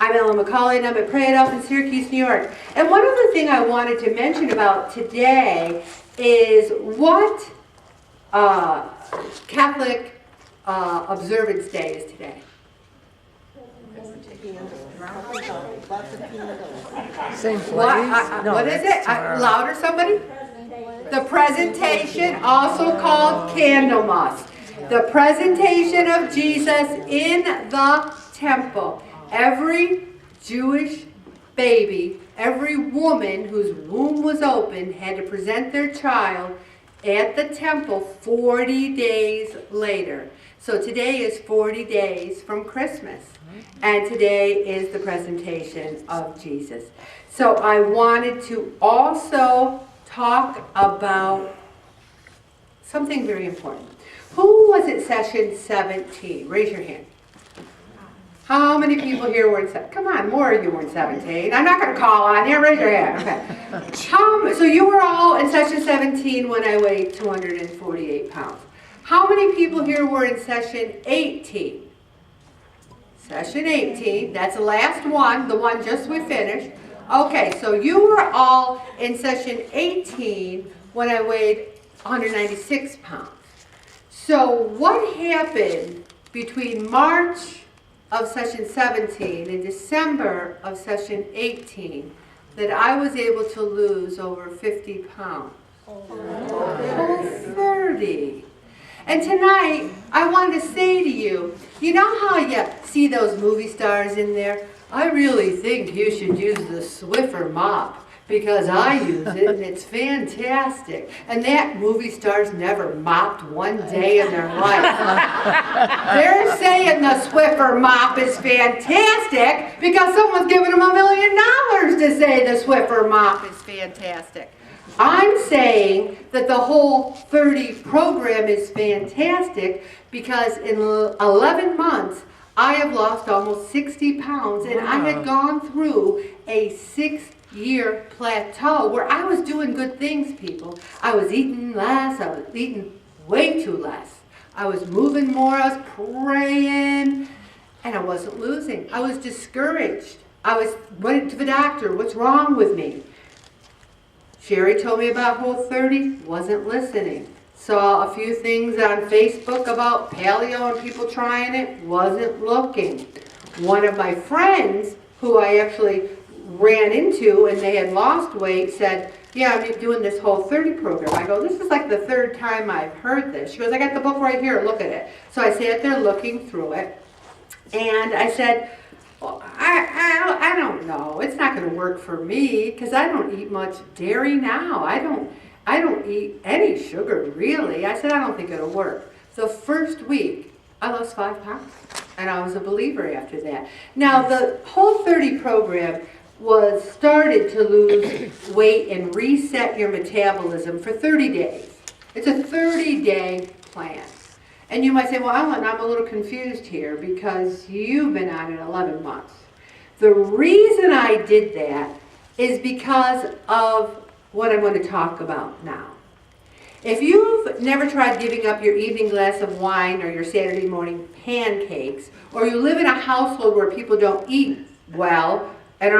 I'm Ellen McCauley, and I'm at Pray It Up in Syracuse, New York. And one other thing I wanted to mention about today is what Catholic Observance Day is today. Same place? What is it? Louder, somebody? The presentation, also called Candlemas. The presentation of Jesus in the temple. Every Jewish baby, every woman whose womb was open had to present their child at the temple 40 days later. So today is 40 days from Christmas. And today is the presentation of Jesus. So I wanted to also talk about something very important. Who was at session 17? Raise your hand. How many people here were in 17? Come on, more of you were in 17. I'm not going to call on you. Raise your hand. Okay. So you were all in session 17 when I weighed 248 pounds. How many people here were in session 18? Session 18, that's the last one, the one just we finished. Okay, so you were all in session 18 when I weighed 196 pounds. So what happened between March of session 17 and December of session 18 that I was able to lose over 50 pounds? Whole30. And tonight, I wanted to say to you, you know how you see those movie stars in there? I really think you should use the Swiffer mop because I use it and it's fantastic. And that movie stars never mopped one day in their life. They're saying the Swiffer mop is fantastic because someone's giving them $1 million to say the Swiffer mop is fantastic. I'm saying that the Whole30 program is fantastic because in 11 months, I have lost almost 60 pounds and I had gone through a 6-year plateau where I was doing good things, people. I was eating less, I was eating way too less. I was moving more, I was praying, and I wasn't losing. I was discouraged. I went to the doctor, what's wrong with me? Sherry told me about Whole30, wasn't listening. Saw a few things on Facebook about paleo and people trying it, wasn't looking. One of my friends, who I actually ran into and they had lost weight, said, yeah, I'm doing this Whole30 program. I go, this is like the third time I've heard this. She goes, I got the book right here, look at it. So I sat there looking through it, and I said, well, I don't know. It's not going to work for me because I don't eat much dairy now. I don't eat any sugar, really. I said, I don't think it'll work. The first week, I lost 5 pounds, and I was a believer after that. Now, the Whole30 program was started to lose weight and reset your metabolism for 30 days. It's a 30-day plan. And you might say, well, Ellen, I'm a little confused here because you've been on it 11 months. The reason I did that is because of what I'm going to talk about now. If you've never tried giving up your evening glass of wine or your Saturday morning pancakes, or you live in a household where people don't eat well and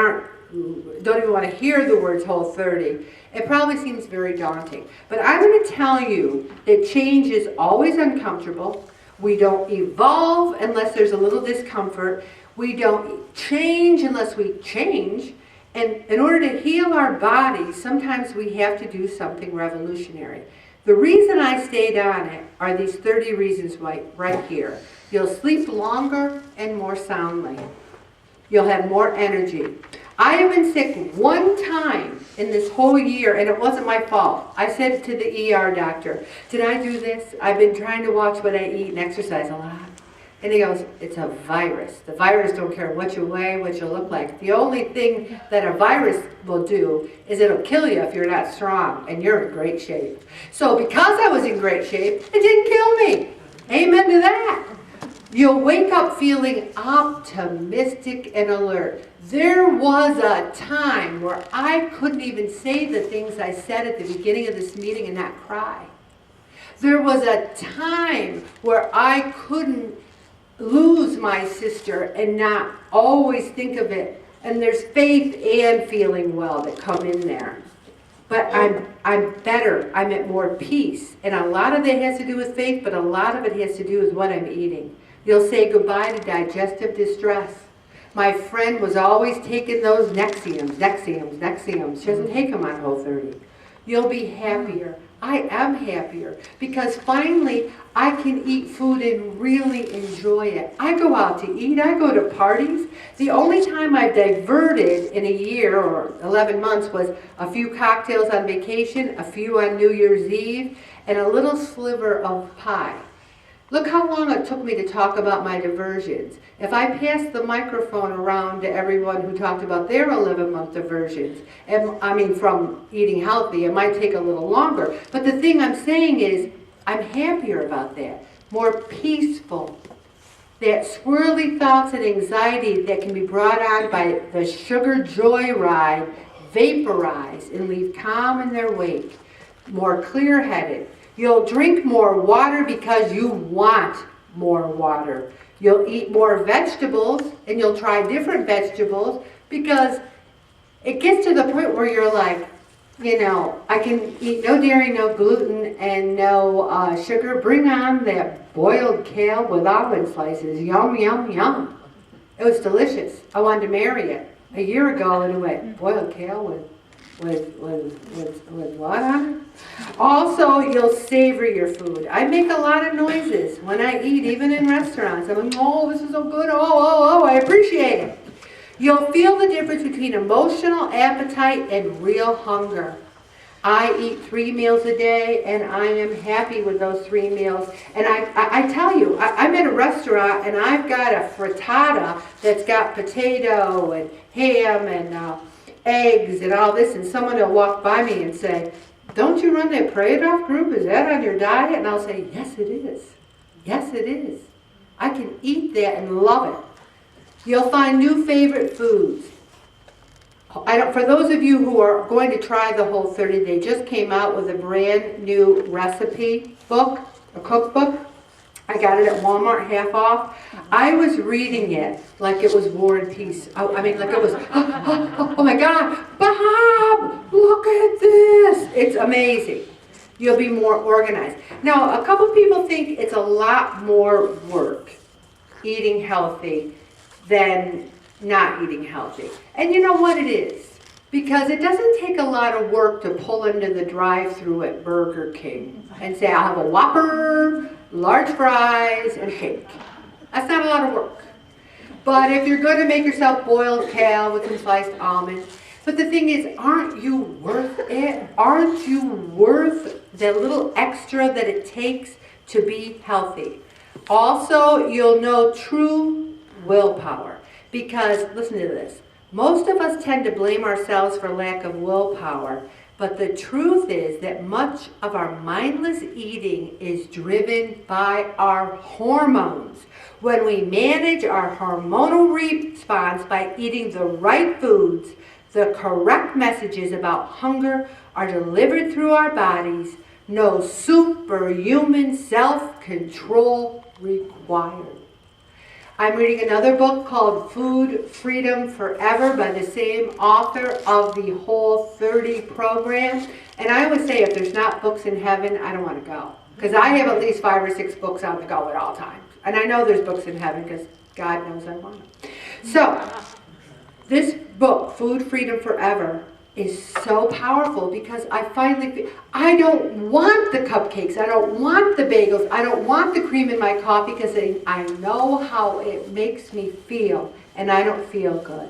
don't even want to hear the words Whole30, it probably seems very daunting. But I'm going to tell you that change is always uncomfortable. We don't evolve unless there's a little discomfort. We don't change unless we change. And in order to heal our bodies, sometimes we have to do something revolutionary. The reason I stayed on it are these 30 reasons right here. You'll sleep longer and more soundly. You'll have more energy. I have been sick one time in this whole year, and it wasn't my fault. I said to the ER doctor, did I do this? I've been trying to watch what I eat and exercise a lot. And he goes, it's a virus. The virus don't care what you weigh, what you look like. The only thing that a virus will do is it'll kill you if you're not strong, and you're in great shape. So because I was in great shape, it didn't kill me. Amen to that. You'll wake up feeling optimistic and alert. There was a time where I couldn't even say the things I said at the beginning of this meeting and not cry. There was a time where I couldn't lose my sister and not always think of it. And there's faith and feeling well that come in there. But I'm better. I'm at more peace. And a lot of that has to do with faith, but a lot of it has to do with what I'm eating. You'll say goodbye to digestive distress. My friend was always taking those Nexiums. She doesn't take them on Whole30. You'll be happier. I am happier because finally I can eat food and really enjoy it. I go out to eat. I go to parties. The only time I've diverted in a year or 11 months was a few cocktails on vacation, a few on New Year's Eve, and a little sliver of pie. Look how long it took me to talk about my diversions. If I passed the microphone around to everyone who talked about their 11-month diversions, from eating healthy, it might take a little longer. But the thing I'm saying is, I'm happier about that, more peaceful. That swirly thoughts and anxiety that can be brought on by the sugar joyride vaporize and leave calm in their wake, more clear-headed. You'll drink more water because you want more water. You'll eat more vegetables, and you'll try different vegetables because it gets to the point where you're like, I can eat no dairy, no gluten, and no sugar. Bring on that boiled kale with almond slices. Yum, yum, yum. It was delicious. I wanted to marry it. A year ago, and it went, boiled kale with what on it? Also, you'll savor your food. I make a lot of noises when I eat, even in restaurants. I'm like, oh, this is so good. Oh, I appreciate it. You'll feel the difference between emotional appetite and real hunger. I eat 3 meals a day, and I am happy with those 3 meals. And I tell you, I'm at a restaurant, and I've got a frittata that's got potato and ham and eggs and all this, and someone will walk by me and say, don't you run that Pray It Off group? Is that on your diet? And I'll say, yes, it is. Yes, it is. I can eat that and love it. You'll find new favorite foods. For those of you who are going to try the Whole30, they just came out with a brand new recipe book, a cookbook. I got it at Walmart, half off. I was reading it like it was War and Peace. Like it was, oh my God, Bob, look at this. It's amazing. You'll be more organized. Now, a couple people think it's a lot more work eating healthy than not eating healthy. And you know what it is? Because it doesn't take a lot of work to pull into the drive-thru at Burger King and say, I'll have a Whopper, large fries, and shake. That's not a lot of work. But if you're going to make yourself boiled kale with some sliced almonds, but the thing is, aren't you worth it? Aren't you worth the little extra that it takes to be healthy? Also, you'll know true willpower. Because, listen to this, most of us tend to blame ourselves for lack of willpower. But the truth is that much of our mindless eating is driven by our hormones. When we manage our hormonal response by eating the right foods, the correct messages about hunger are delivered through our bodies. No superhuman self-control required. I'm reading another book called Food Freedom Forever by the same author of the Whole30 program. And I always say if there's not books in heaven, I don't want to go. Because I have at least 5 or 6 books on the go at all times. And I know there's books in heaven because God knows I want them. So, this book, Food Freedom Forever, is so powerful because I finally feel, I don't want the cupcakes, I don't want the bagels, I don't want the cream in my coffee because I know how it makes me feel and I don't feel good.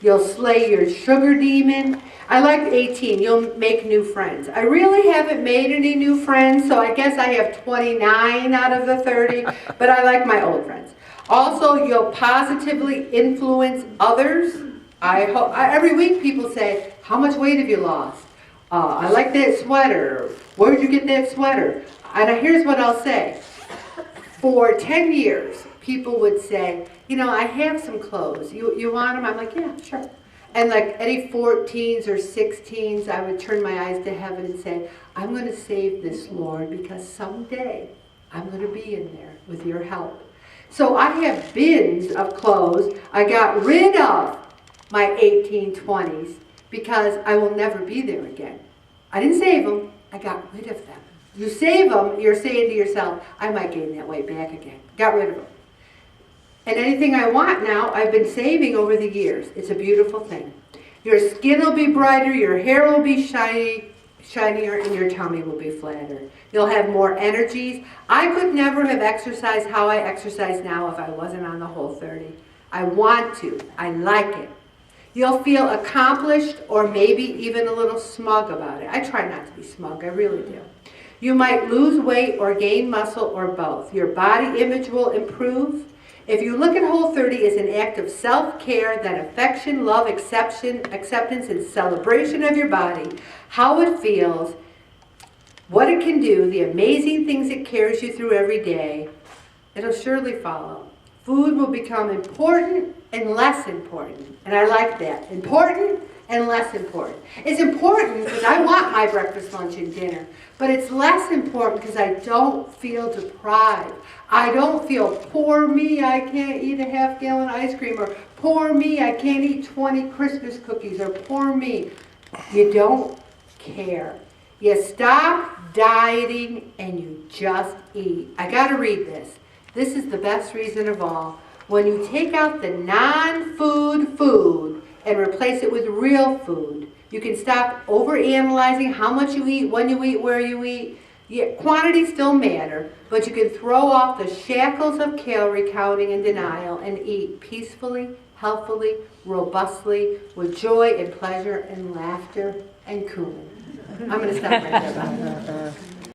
You'll slay your sugar demon. I like 18, you'll make new friends. I really haven't made any new friends, so I guess I have 29 out of the 30, but I like my old friends. Also, you'll positively influence others. Every week people say, how much weight have you lost? I like that sweater. Where did you get that sweater? And here's what I'll say. For 10 years, people would say, I have some clothes. You want them? I'm like, yeah, sure. And like any 14s or 16s, I would turn my eyes to heaven and say, I'm going to save this, Lord, because someday I'm going to be in there with your help. So I have bins of clothes. I got rid of my 1820s because I will never be there again. I didn't save them, I got rid of them. You save them, you're saying to yourself, I might gain that weight back again. Got rid of them. And anything I want now, I've been saving over the years. It's a beautiful thing. Your skin will be brighter, your hair will be shinier, and your tummy will be flatter. You'll have more energies. I could never have exercised how I exercise now if I wasn't on the Whole30. I want to. I like it. You'll feel accomplished or maybe even a little smug about it. I try not to be smug, I really do. You might lose weight or gain muscle or both. Your body image will improve. If you look at Whole30 as an act of self-care, then affection, love, acceptance, and celebration of your body, how it feels, what it can do, the amazing things it carries you through every day, it'll surely follow. Food will become important and less important. And I like that. Important and less important. It's important because I want my breakfast, lunch, and dinner. But it's less important because I don't feel deprived. I don't feel, poor me, I can't eat a half-gallon ice cream, or poor me, I can't eat 20 Christmas cookies, or poor me. You don't care. You stop dieting and you just eat. I got to read this. This is the best reason of all. When you take out the non-food food and replace it with real food, you can stop overanalyzing how much you eat, when you eat, where you eat. Yeah, quantities still matter, but you can throw off the shackles of calorie counting and denial and eat peacefully, healthfully, robustly, with joy and pleasure and laughter and cooling. I'm going to stop right there.